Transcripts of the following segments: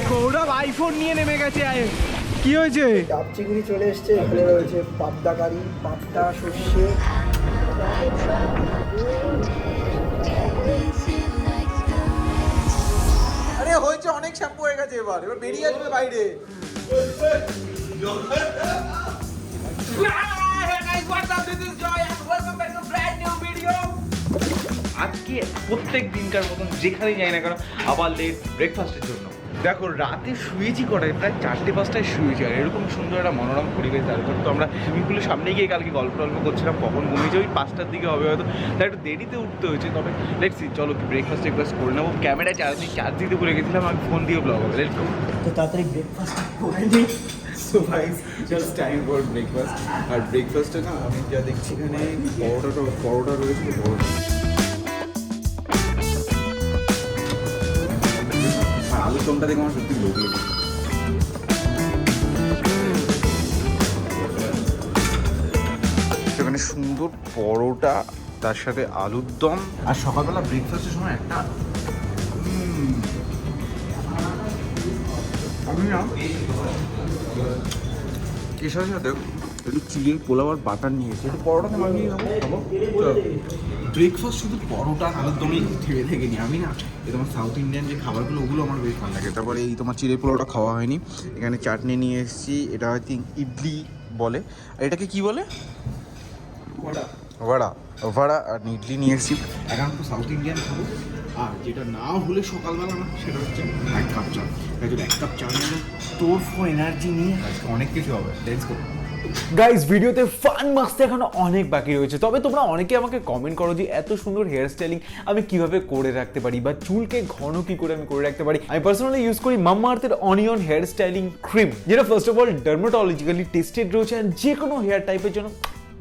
গৌরব iPhone নিয়ে নেমে গেছে। কি হয়েছে? ডাব চিংড়ি চলে এসছে, এখানে রয়েছে পাবদা কারি, পাবদা সর্ষে। আরে হয়েছে, অনেক শ্যাম্পু হয়ে গেছে, এবার বেরিয়ে আসবে বাইরে। আজকে প্রত্যেক দিনকার মতন যেখানেই যাই না কেন আবার লেট ব্রেকফাস্টের জন্য। দেখো রাতে শুয়েছি কটায়, প্রায় 4টে-5টায় শুয়েছি। আর এরকম সুন্দর একটা মনোরম পরিবেশ, তারপর তো আমরা সুইমিং পুলের সামনে গিয়ে কালকে গল্প করছিলাম, কখন ঘুমিয়েছি ওই 5টার দিকে হবে হয়তো, তাই একটু দেরিতে উঠতে হয়েছে। তবে লেটস সি, চলো ব্রেকফাস্ট করে নেবো। ক্যামেরা চার্জ দিতে ভুলে গেছিলাম, আমি ফোন দিয়ে ব্লগ হবে। Let's go. তো তাড়াতাড়ি ব্রেকফাস্ট করে নিই। So guys, just time for breakfast. আর ব্রেকফাস্টে না আমি যা দেখছি এখানে পরোটা রয়েছে, পরোটা আর আলুর দমটা দেখে আমার সত্যি লোভ লেগেছে। সেখানে সুন্দর পরোটা, তার সাথে আলুর দম। আর সকালবেলা ব্রেকফাস্টের সময় একটা আমি না এর সাথে সাথে একটু চিকেন পোলাও আর বাটার নিয়েছি, একটু পরোটাতে মাখিয়ে খাবো। ব্রেকফাস্ট শুধু পরোটা আলুর দমই ঠেকে থেকে নি আমি না, এই তোমার সাউথ ইন্ডিয়ান যে খাবারগুলো ওগুলো আমার বেশ ভালো লাগে। তারপরে এই তোমার চিড়ে পোলাওটা খাওয়া হয়নি, এখানে চাটনি নিয়ে এসেছি, এটা হয়তো ইডলি বলে, আর এটাকে কি বলে? ভাড়া আর ইডলি নিয়ে এসেছি। এখন তো সাউথ ইন্ডিয়ান খাবো, আর যেটা না হলে সকালবেলা না সেটা হচ্ছে 1 কাপ চা। তাই জন্য 1 কাপ চা নিয়ে স্টোর ফর এনার্জি নিয়ে আজকে অনেক কিছু হবে। Let's go. গাইস, ভিডিওতে ফান মাস্তে এখনো অনেক বাকি রয়েছে। তবে তোমরা অনেকে আমাকে কমেন্ট করো যে এত সুন্দর হেয়ার স্টাইলিং আমি কিভাবে করে রাখতে পারি, বা চুলকে ঘন কি করে আমি করে রাখতে পারি। আমি পার্সোনালি ইউজ করি মাম্মা আর্থের অনিয়ন হেয়ার স্টাইলিং ক্রিম, যেটা first of all dermatologically tested রয়েছে, আর যে কোনো হেয়ার টাইপের জন্য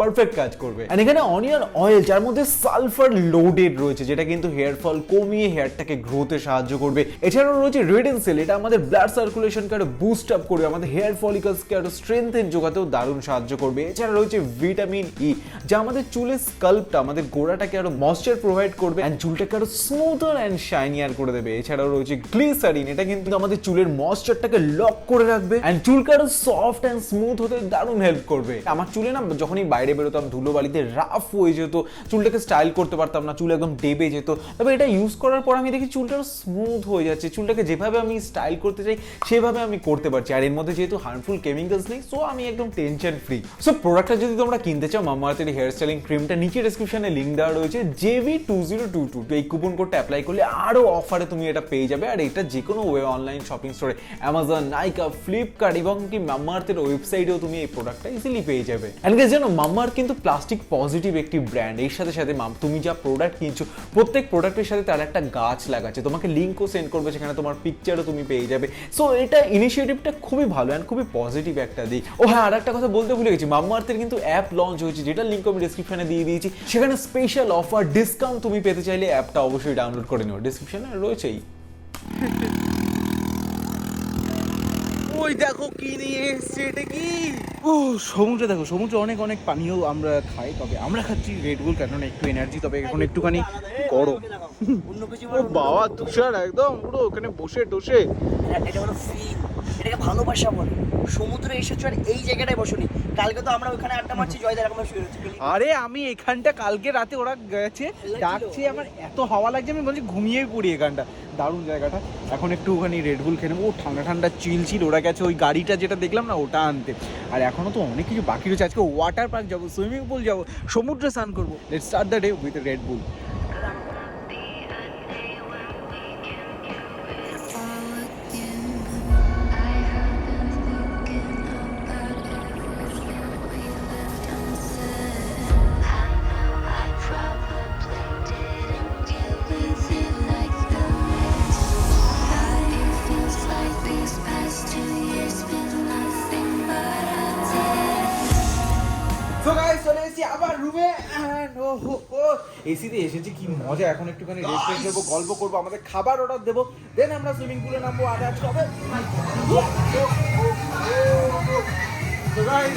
পারফেক্ট কাজ করবে। আর এখানে অনিয়ন অয়েল, যার মধ্যে সালফার লোডেড রয়েছে, যেটা কিন্তু হেয়ার ফল কমিয়ে হেয়ারটাকে গ্রোথে সাহায্য করবে। এছাড়াও রয়েছে রেড এন্ড সেল, এটা আমাদের ব্লাড সার্কুলেশনকে আরো বুস্ট আপ করবে, আমাদের হেয়ার ফলিকলসকে আরো স্ট্রেংথেন যোগাতেও দারুণ সাহায্য করবে। এছাড়া রয়েছে ভিটামিন ই, যা আমাদের চুলের স্কাল্পটা, আমাদের গোড়াটাকে আরো ময়েশ্চার প্রোভাইড করবে এন্ড চুলটাকে আরো স্মুথার এন্ড শাইনিয়ার করে দেবে। এছাড়াও রয়েছে গ্লিসারিন, এটা কিন্তু আমাদের চুলের ময়েশ্চারটাকে লক করে রাখবে এন্ড চুলকে আরো সফট এন্ড স্মুথ হতে দারুণ হেল্প করবে। আমার চুলে না যখনই বাইরে বেরোতাম ধুলো বালিতে রাফ হয়ে যেত, চুলটাকে স্টাইল করতে পারতাম না, চুল একদম ডেবে যেত। তবে এটা ইউজ করার পর আমি দেখি চুলটা স্মুথ হয়ে যাচ্ছে, চুলটাকে যেভাবে আমি স্টাইল করতে চাই সেভাবে আমি করতে পারছি। আর এর মধ্যে যেহেতু হার্মফুল কেমিক্যালস নেই, সো আমি একদম টেনশন ফ্রি। সো প্রোডাক্টটা যদি তোমরা কিনতে চাও, মাম্মা আর্থের হেয়ার স্টাইলিং ক্রিমটা নিচে ডেসক্রিপশনে লিঙ্ক দেওয়া রয়েছে, JV2022। এই কুপন কোডটা অ্যাপ্লাই করলে আরো অফারে তুমি এটা পেয়ে যাবে। আর এটা যে কোনো ওয়েব অনলাইন শপিং স্টোরে, অ্যামাজন, নাইকা, ফ্লিপকার্ট এবং কি মাম্মা আর্থের ওয়েবসাইটেও তুমি এই প্রোডাক্টটা ইজিলি পেয়ে যাবে। এন্ড গাইস, জানো মাম্মা আর্থ কিন্তু প্লাস্টিক পজিটিভ একটি ব্র্যান্ড। এর সাথে সাথে তুমি যা প্রোডাক্ট কিনছো, প্রত্যেক প্রোডাক্টের সাথে তার একটা গাছ লাগাচ্ছে, তোমাকে লিঙ্কও সেন্ড করবে, সেখানে তোমার পিকচারও তুমি পেয়ে যাবে। সো এটা ইনিশিয়েটিভটা খুবই ভালো এন্ড খুবই পজিটিভ একটা দিক। ও হ্যাঁ, আর একটা কথা বলতে ভুলে গেছি, মাম্মা আর্থের কিন্তু অ্যাপ লঞ্চ হয়েছে, যেটা লিঙ্ক আমি ডেসক্রিপশনে দিয়ে দিয়েছি। সেখানে স্পেশাল অফার ডিসকাউন্ট তুমি পেতে চাইলে অ্যাপটা অবশ্যই ডাউনলোড করে নিও, ডেসক্রিপশনে রয়েছেই। ওই দেখো কি নিয়ে এসছে, এটা কি? ও সমুদ্রে দেখো, সমুদ্রে অনেক অনেক পানীয় আমরা খাই, তবে আমরা খাচ্ছি রেডবুল, কেননা একটু এনার্জি। তবে এখন একটুখানি গরম। ও বাবা, তুষার একদম পুরো ওখানে বসে টসে। এটা হলো ফিল, এটাকে ভালোবাসা বলে। সমুদ্রে এসেছো আর এই জায়গাটায় বসনি। কালকে তো আমরা ওখানে আড্ডা মারছি, জয়দার এরকম শুয়ে রয়েছে। আরে আমি এখানটা কালকে রাতে ওরা গেছে ডাকছে, আমার এত হাওয়া লাগছে, আমি বলছি ঘুমিয়েই পড়ি এখানটা। দারুণ জায়গাটা। এখন একটুখানি রেডবুল খেয়ে নেবো, ঠান্ডা ঠান্ডা চিল। ওরা গেছে ওই গাড়িটা যেটা দেখলাম না, ওটা আনতে। আর এখনো তো অনেক কিছু বাকি রয়েছে। আজকে ওয়াটার পার্ক যাবো, সুইমিং পুল যাবো, সমুদ্রে স্নান করবো। Let's start the day with Red Bull. চলে এসেছি আবার রুমে। এসিতে এসেছি, কি মজা। এখন একটুখানি রেস্ট দেবো, গল্প করবো, আমাদের খাবার অর্ডার দেবো, দেন আমরা সুইমিং পুলে নামবো। আর আজ কবে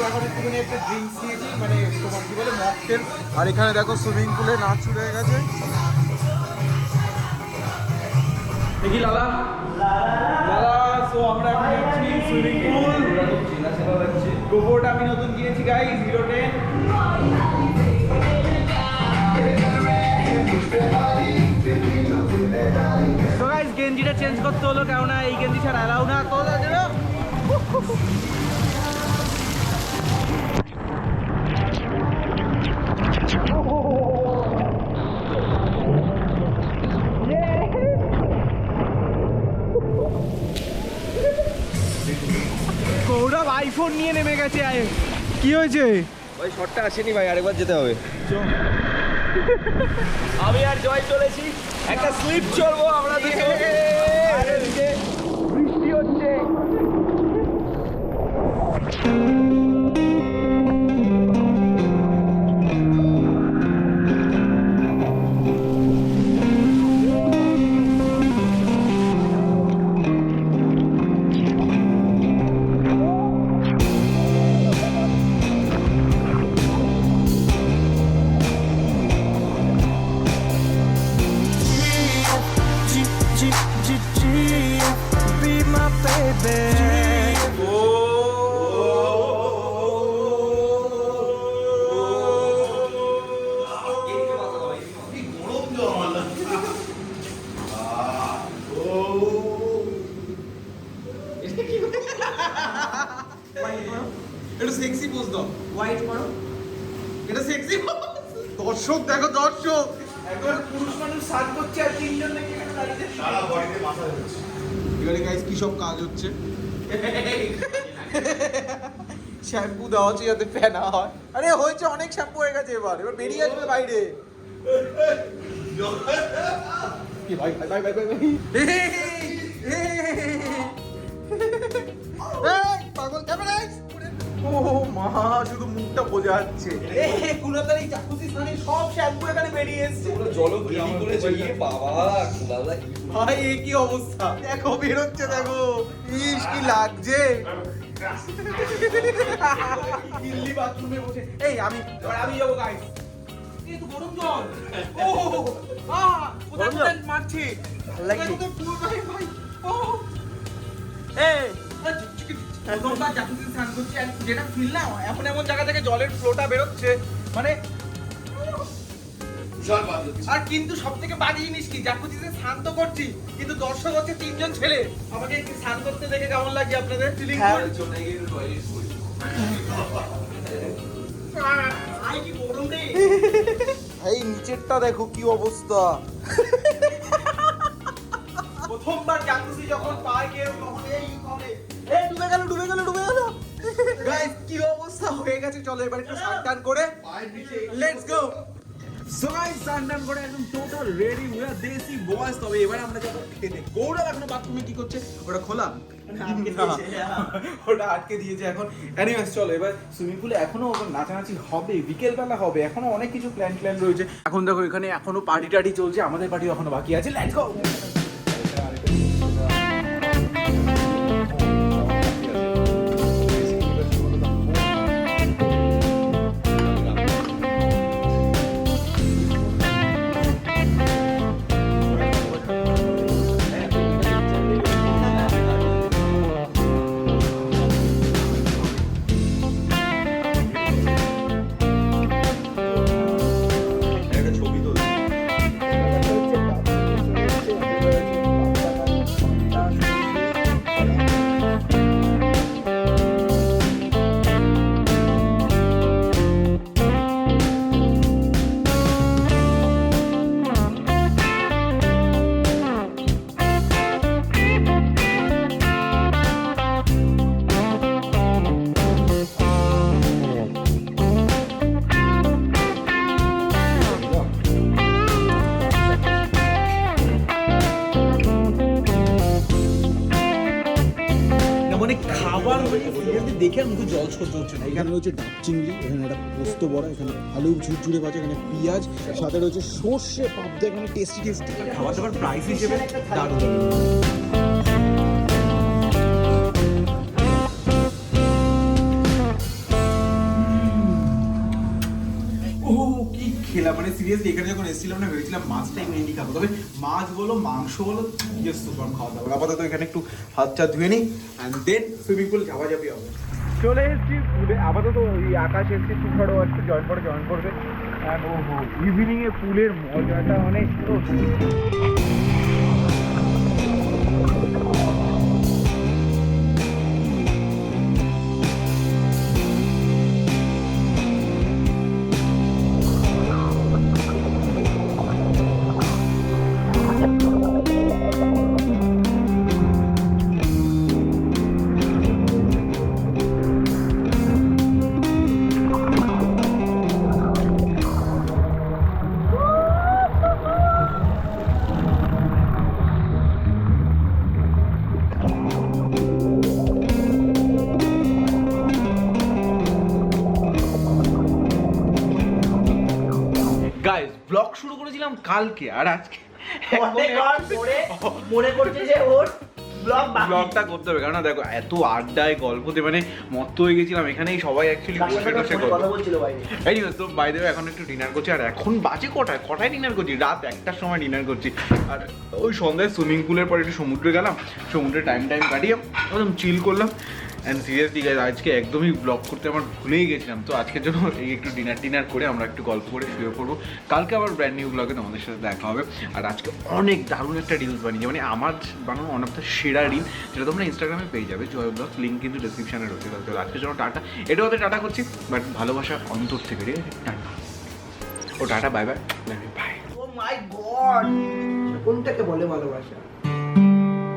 এখন একটুখানি একটা ড্রিঙ্কস নিয়েছি, মানে তোমার কি বলে মকটেল। আর এখানে দেখো সুইমিং পুলে নাচ শুরু হয়ে গেছে। দেখি লালা লালা। সো আমরা এখন যাচ্ছি সুইমিং পুল। গোবরটা আমি নতুন কিনেছি গাইস, হিরো 10। তো গাইস গেঞ্জিটা চেঞ্জ করতে হলো, কেননা এই গেঞ্জি ছাড়া অ্যালাউ না। তো গৌরব আইফোন নিয়ে নেমে গেছে। কি হয়েছে ভাই শটটা আসেনি ভাই, আরেকবার যেতে হবে। আমি আর জয় চলেছি, একটা স্লিপ চলবো আমরা দুজন। আর এদিকে বৃষ্টি হচ্ছে। এটা সেক্সি পোজ দাও, হোয়াইট করো। এটা সেক্সি দর্শক দেখো, দর্শক একবার পুরুষ মানুষ সাজ করছে আর তিনজন নাকি এখানে দাঁড়িয়ে সারা বডিতে মাথা হচ্ছে। এখানে গাইস কি সব কাজ হচ্ছে? শ্যাম্পু দেওয়া হচ্ছে যাতে ফেনা হয়। আরে হয়েছে, অনেক শ্যাম্পু হয়ে গেছে, এবার এবার বেরিয়ে আসবে বাইরে। কি ভাই ভাই ভাই ভাই ভাই পাগল ক্যামেরা। ও মা, শুধু মুখটা বোঝা যাচ্ছে। কুড়াতারি জাকুসি স্নানে সব শ্যাম্পু এখানে বেরিয়ে এসেছে। জল তৈরি করেছে বাবা, দাদা ভাই এ কি অবস্থা, দেখো বেরোচ্ছে, দেখো ইস কি লাগছে। দিল্লি বাথরুমে বসে এই আমি যাবো গাইস। এই তো গরম জল। ও কোথায় কোথায় মারছে, ভালো লাগছে ভাই ভাই। ও এই প্রথমবার জাকুসি স্নান করছি, আর যেটা ফিল না, এমন এমন জায়গা থেকে জলের ফ্লোটা বেরোচ্ছে, মানে আর কিন্তু সব থেকে বাজে জিনিস কি, জাকুজিতে স্নান তো করছি কিন্তু দর্শক হচ্ছে তিনজন ছেলে। আমাকে কি স্নান করতে দেখে কেমন লাগছে আপনাদের ফিলিং? কি গরম রে ভাই, নিচেরটা দেখো কি অবস্থা। প্রথমবার জাকুজি যখন পায় কেউ তখন এই করে এই ডুবে গেল ডুবে গেল ডুবে গেল। গাইস কি অবস্থা হয়ে গেছে, চলো এবার একটু সাবধান করে লেটস গো। সো গাইস সানডান করে একদম টোটাল রেডি, উই আর দেশি বয়স। তবে এবার আমরা যাব খেতে। গৌরব এখন বাথরুমে কি করছে, ওটা খোলা? ওটা আটকে দিয়েছে এখন। এনিওয়েজ চলো এবার সুইমিং পুলে এখনো নাচানাচি হবে, বিকেল বেলা হবে, এখনো অনেক কিছু প্ল্যান রয়েছে। এখন দেখো এখানে এখনো পার্টি টার্টি চলছে, আমাদের পার্টি এখনো বাকি আছে। Let's go. খাবার মানে দেখে আর মুখে জল সহ্য হচ্ছে না। এখানে রয়েছে ডাব চিংড়ি, এখানে একটা পোস্ত বড়া, এখানে আলু ঝুরঝুরে ভাজা, এখানে পেঁয়াজ, সাথে রয়েছে সর্ষে পাবদা, এখানে টেস্টি খাবার দাবার প্রাইস হিসেবে দারুণ। ও কি খেলাম, মানে সিরিয়াসলি এখানে যখন এসেছিলাম না ভেবেছিলাম মাছটাই মেনলি খাবো, তবে মাছ বলো মাংস বলো জাস্ট সুপার খাওয়া দাওয়া। আপাতত এখানে একটু হাত চা ধুয়ে নিই অ্যান্ড দেন সুইমিং পুল যাওয়া যাবে হবে। চলে এসেছি পুলে, আপাতত ওই আকাশ এসেছে, তুষারও একটু জয়েন করবে। অ্যান্ড ওহো ইভিনিংয়ে পুলের মজাটা অনেক। গাইস ব্লগ শুরু করেছিলাম কালকে, আর আজকে মনে করছে যে ওর ব্লগ ব্লগটা করতে হবে, কারণ দেখো এত আড্ডায় গল্পতে মানে মত্ত হয়ে গেছিলাম। এখানেই সবাই অ্যাকচুয়ালি বসে কথা বলছিল বাইরে। এই তো বাই দ্য ওয়ে এখন একটু ডিনার করছি, আর এখন বাজে কটায় ডিনার করছি? রাত 1টার সময় ডিনার করছি। আর ওই সন্ধ্যায় সুইমিং পুলের পরে একটু সমুদ্রে গেলাম, সমুদ্রে টাইম কাটিয়ে একদম চিল করলাম। অ্যান্ড সিরিয়াসলি গাইস আজকে একদমই ব্লগ করতে আমার ভুলেই গেছিলাম। তো আজকের জন্য এই একটু ডিনার করে আমরা একটু গল্প করে শুয়ে পড়বো। কালকে আবার ব্র্যান্ড নিউ ব্লগে তোমাদের সাথে দেখা হবে। আর আজকে অনেক দারুণ একটা রিলস বানিয়েছি, মানে আমার বানানো ওয়ান অফ দ্য সেরা রিল, যেটা তোমরা ইনস্টাগ্রামে পেয়ে যাবে জয় ব্লগ, লিঙ্ক কিন্তু ডিসক্রিপশানে রয়েছে। তো আজকের জন্য টাটা, এটা ওদের টাটা করছি, বাট ভালোবাসা অন্তর থেকে, ঠিক আছে? টাটা, ও টাটা, বাই বাই বাই। ও মাই গড, কোনটাকে বলে ভালোবাসা?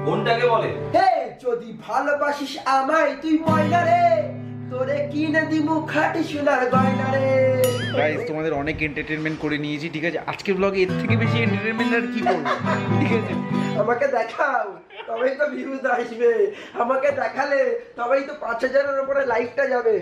কোনটাকে বলে? হে যদি ভালোবাসিস আমায় তুই ময়না রে, তোরে কিনে দিমু খাটি সোনার গয়না রে। গাইস তোমাদের অনেক এন্টারটেনমেন্ট করে নিয়েছি, ঠিক আছে? আজকের ব্লগে এর থেকে বেশি এন্টারটেনমেন্ট আর কি করবো, ঠিক আছে? আমাকে দেখাও তবেই তো ভিউজ আসবে, আমাকে দেখালে তবেই তো 5000-এর উপরে লাইকটা যাবে।